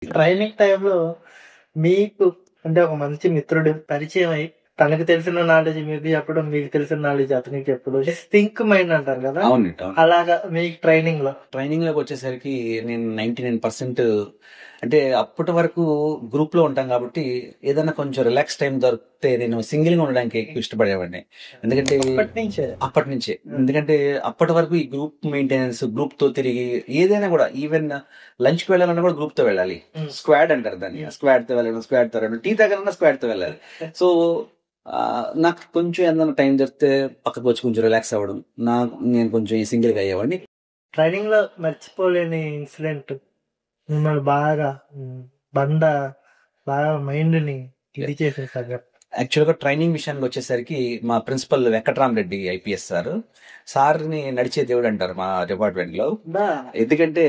Training టైమ్‌లో మీకు అంటే ఒక మంచి మిత్రుడు పరిచయమై, తనకు తెలిసిన నాలెడ్జ్ మీకు చెప్పడం, మీకు తెలిసిన నాలెడ్జ్ అతనికి చెప్పడం. థింక్ మైండ్ అంటారు కదా! అవునండి. అవును. అలాగా మీకు ట్రైనింగ్‌లో. ట్రైనింగ్‌లోకొచ్చేసరికి నేను 99% అంటే అప్పటి వరకు గ్రూప్‌లో ఉంటాం కాబట్టి ఏదైనా కొంచెం రిలాక్స్ టైమ్ దొరికితే నేను సింగిల్‌గా ఉండడానికి ఎక్కువ ఇష్టపడేవాడిని. ఎందుకంటే అప్పటినుంచే. అప్పటినుంచే. ఎందుకంటే అప్పటి వరకు ఈ గ్రూప్ మెయింటెనెన్స్, గ్రూప్‌తో తిరిగి ఏదైనా గూడా ఈవెన్ లంచ్‌కి వెళ్ళాలన్నా గూడా గ్రూప్‌తో వెళ్ళాలి. హ్మ్. స్క్వాడ్ అంటారు దాన్ని. స్క్వాడ్‌తో వెళ్ళడం, స్క్వాడ్‌తో రావడం. టీ తాగాలన్నా స్క్వాడ్‌తో వెళ్ళాలి. సో, నాకు కొంచెం ఏదైనా టైం దొరికితే పక్కకొచ్చి కొంచెం రిలాక్స్ అవ్వడం. నేను కొంచెం ఈ సింగిల్‌గా అయ్యేవాడిని. ట్రైనింగ్‌లో మర్చిపోలేని ఇన్సిడెంట్ మిమ్మల్ని బాగా బండ బాగా మైండ్‌ని ఇది చేసిన సంఘటన. యాక్చువల్‌గా ట్రైనింగ్ విషయానికొచ్చేసరికి మా ప్రిన్సిపల్ వెంకట్రామరెడ్డి ఐపీఎస్ సారు. సార్‌ని నడిచే దేవుడంటారు మా డిపార్ట్మెంట్‌లో. బా ఎందుకంటే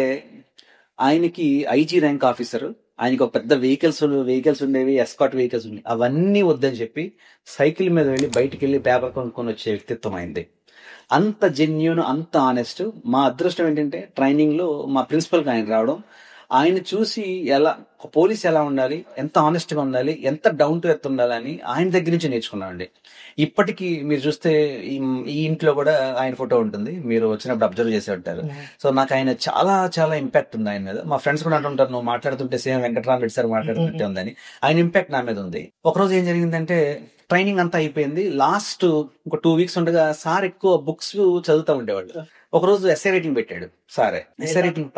ఆయనకి ఐజీ ర్యాంక్ ఆఫీసరు. ఆయనకి ఒక పెద్ద వెహికల్స్ ఉండేవి. ఎస్కార్ట్ వెహికల్స్ ఉండేవి. అవన్నీ వద్దని చెప్పి సైకిల్ మీద వెళ్లి బయటికెళ్ళి పేపర్ కొనుక్కొని వచ్చే వ్యక్తిత్వం అయింది. అంత జెన్యూన్, అంత ఆనెస్ట్. మా అదృష్టం ఏంటంటే ట్రైనింగ్‌లో మా ప్రిన్సిపల్‌కి ఆయన రావడం. ఆయన చూసి ఒక పోలీస్ ఎలా ఉండాలి, ఎంత ఆనెస్ట్‌గా ఉండాలి, ఎంత డౌన్ టు ఎర్త్ ఉండాలని ఆయన దగ్గర నుంచి నేర్చుకున్నామండి. ఇప్పటికీ మీరు చూస్తే ఈ ఈ ఇంట్లో కూడా ఆయన ఫోటో ఉంటుంది. మీరు వచ్చినప్పుడు అబ్జర్వ్ చేసే ఉంటారు. సో, నాకు ఆయన చాలా చాలా ఇంపాక్ట్ ఉంది ఆయన మీద. మా ఫ్రెండ్స్ కూడా అంటుంటారు, "నువ్వు మాట్లాడుతుంటే సేమ్ వెంకటరామరెడ్డి సార్ మాట్లాడుతుంటే ఉందని." ఆయన ఇంపాక్ట్ నా మీద ఉంది. ఒకరోజు ఏం జరిగిందంటే ట్రైనింగ్ అంతా అయిపోయింది. లాస్ట్ ఒక 2 వీక్స్ ఉండగా సార్ ఎక్కువ బుక్స్ చదువుతా ఉండేవాళ్ళు. ఒకరోజు ఎస్సే రైటింగ్ పెట్టాడు సారే. ఎస్సే రైటింగ్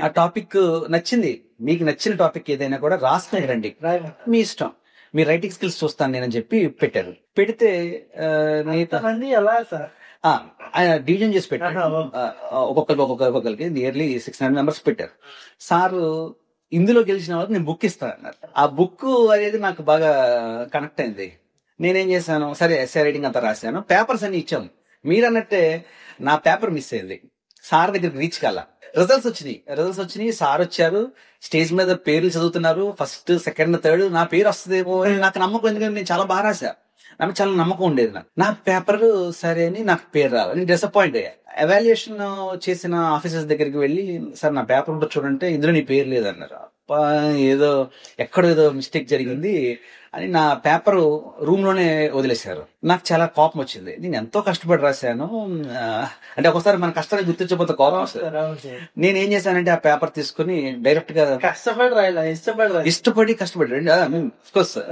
ఆ టాపిక్ నచ్చింది. మీకు నచ్చిన టాపిక్ ఏదైనా కూడా రాసుకుని రండి. మీ ఇష్టం. మీ రైటింగ్ స్కిల్స్ చూస్తాను నేనని చెప్పి పెట్టారు. పెడితే ఎంతమంది ఎలా సార్? ఆయన డివిజన్ చేసి పెట్టారు. ఆహా, ఒక్కొక్కరికి నియర్లీ 600 మెంబర్స్ పెట్టారు. సారు ఇందులో గెలిచిన వాళ్ళకి నేను బుక్ ఇస్తాను అన్నారు. ఆ బుక్ అనేది నాకు బాగా కనెక్ట్ అయింది. నేనేం చేశాను, సరే ఎస్సే రైటింగ్ అంతా రాశాను. పేపర్స్ అన్ని ఇచ్చాము. మీరన్నట్టే నా పేపర్ మిస్ అయింది. సార్ దగ్గరికి రీచ్ కాల. రిజల్ట్స్ వచ్చినాయి. సార్ వచ్చారు. స్టేజ్ మీద పేర్లు చదువుతున్నారు. First, second, third. నా పేరు వస్తుందేమో అని నాకు నమ్మకం. ఎందుకంటే నేను చాలా బాగా రాశా. నాకు చాలా నమ్మకం ఉండేది. నా పేపర్ సరే అని నాకు పేరు రావాలి. నేను డిసప్పాయింట్ అయ్యా. ఎవాల్యుయేషన్ చేసిన ఆఫీసర్స్ దగ్గరికి వెళ్ళి, సార్ నా పేపర్ ఉంటే చూడంటే ఇందులో నీ పేరు లేదన్నారు. అబ్బా, ఎక్కడో ఏదో మిస్టేక్ జరిగింది అని నా పేపర్ రూమ్ లోనే వదిలేశారు. నాకు చాలా కోపం వచ్చింది. నేను ఎంతో కష్టపడి రాశాను. అంటే ఒకసారి మన కష్టాన్ని గుర్తించకపోతే కోపం వస్తుంది. నేనేం చేశానంటే ఆ పేపర్ తీసుకుని డైరెక్ట్ గా కష్టపడి రాయాలి, కష్టపడి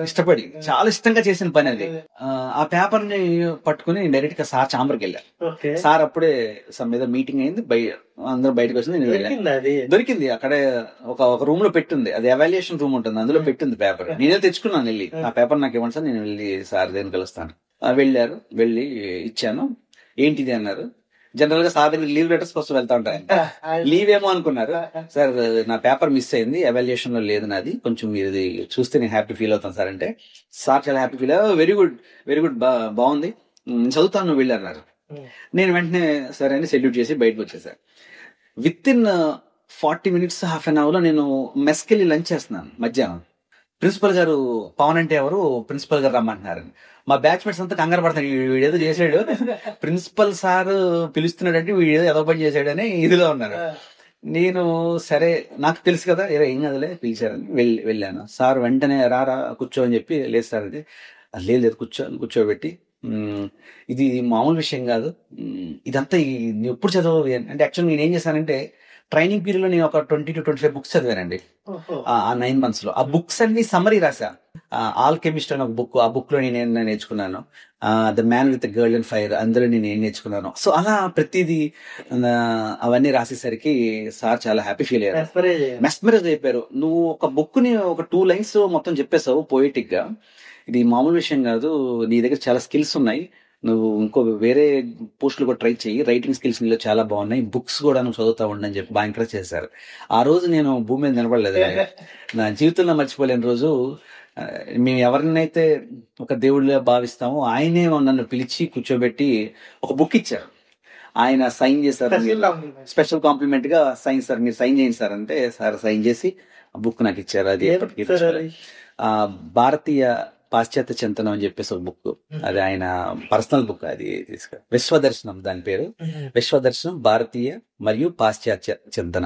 ఇష్టపడి చాలా ఇష్టంగా చేసిన పని అది. ఆ పేపర్ ని పట్టుకుని డైరెక్ట్ గా సార్ చాంబర్కి వెళ్ళా. సార్ అప్పుడే మీద మీటింగ్ అయింది. అందరూ బయటకు వచ్చింది. నేను వెళ్ళాను. దొరికింది అక్కడే ఒక రూమ్ లో పెట్టింది. అది ఎవాల్యుయేషన్ రూమ్ ఉంటుంది, అందులో పెట్టింది పేపర్. నేనే తెచ్చుకున్నాను వెళ్ళి. ఆ పేపర్ నాకు ఇవ్వండి సార్, నేను వెళ్ళి సార్ దగ్గర కలుస్తాను. వెళ్ళారు. వెళ్ళి ఇచ్చాను. ఏంటిది అన్నారు. జనరల్ గా సార్ దగ్గర లీవ్ లెటర్స్ కోసం వెళ్తా ఉంటారు. లీవ్ ఏమో అనుకున్నారు. సార్ నా పేపర్ మిస్ అయింది, ఎవాల్యుయేషన్ లో లేదు నాది, కొంచెం ఇది చూస్తే నేను హ్యాపీ ఫీల్ అవుతాను సార్ అంటే, సార్ చాలా హ్యాపీ ఫీల్ అయ్యారు. వెరీ గుడ్ బాగుంది, చదువుతాను, నువ్వు వెళ్ళన్నారు. నేను వెంటనే సరే అని సెల్యూట్ చేసి బయటకు వచ్చేసాను. Within 40 minutes, half an hour లో నేను మెస్కి వెళ్ళి లంచ్ చేస్తున్నాను మధ్యాహ్నం. ప్రిన్సిపల్ గారు, పవన్ అంటే ఎవరు, ప్రిన్సిపల్ గారు రమ్మంటున్నారు. మా బ్యాచ్మేట్స్ అంతా కంగారు పడతారు, వీడేదో చేశాడు, ప్రిన్సిపల్ సార్ పిలుస్తున్నాడంటే వీడేదో ఏదో పని చేశాడని ఇదిలో ఉన్నారు. నేను సరే, నాకు తెలుసు కదా ఏం కదలే పిలిచారని వెళ్ళాను. సార్ వెంటనే రారా కూర్చో అని చెప్పి, లేదు సార్ అది లేదు కూర్చోబెట్టి, ఇది మామూలు విషయం కాదు, ఇదంతా నువ్వు ఎప్పుడు చదవవు అంటే, యాక్చువల్ నేను ఏం చేశానంటే ట్రైనింగ్ పీరియడ్ లో నేను ఒక 20 to 25 బుక్స్ చదివానండి ఆ 9 months లో. ఆ బుక్స్ అన్ని సమ్మరీ రాశా. ఆల్ కెమిస్ట్ అని ఒక బుక్, ఆ బుక్ లో నేను నేర్చుకున్నాను. The man with girl and fire, అందులో నేను ఏం నేర్చుకున్నాను. సో అలా ప్రతిదీ అవన్నీ రాసేసరికి సార్ చాలా హ్యాపీ ఫీల్ అయ్యారు, మెస్మరైజ్ అయిపోయారు. నువ్వు ఒక బుక్ ని ఒక 2 lines మొత్తం చెప్పేశావు పోయిటిక్ గా, ఇది మామూలు విషయం కాదు, నీ దగ్గర చాలా స్కిల్స్ ఉన్నాయి, నువ్వు ఇంకో వేరే పోస్టులు కూడా ట్రై చేయి, రైటింగ్ స్కిల్స్ నీలో చాలా బాగున్నాయి, బుక్స్ కూడా నువ్వు చదువుతా ఉండని చెప్పి బాగా ఎంకరేజ్ చేశారు. ఆ రోజు నేను భూమి మీద నిలబడలేదు. నా జీవితంలో మర్చిపోలేని రోజు. మేము ఎవరినైతే ఒక దేవుడిగా భావిస్తామో ఆయనే నన్ను పిలిచి కూర్చోబెట్టి ఒక బుక్ ఇచ్చారు. ఆయన సైన్ చేశారు. స్పెషల్ కాంప్లిమెంట్ గా సైన్, సార్ మీరు సైన్ చేయండి సార్ అంటే, సార్ సైన్ చేసి ఆ బుక్ నాకు ఇచ్చారు. అది భారతీయ పాశ్చాత్య చింతనం అని చెప్పేసి ఒక బుక్, అది ఆయన పర్సనల్ బుక్. అది విశ్వదర్శనం దాని పేరు. విశ్వదర్శనం భారతీయ మరియు పాశ్చాత్య చింతన.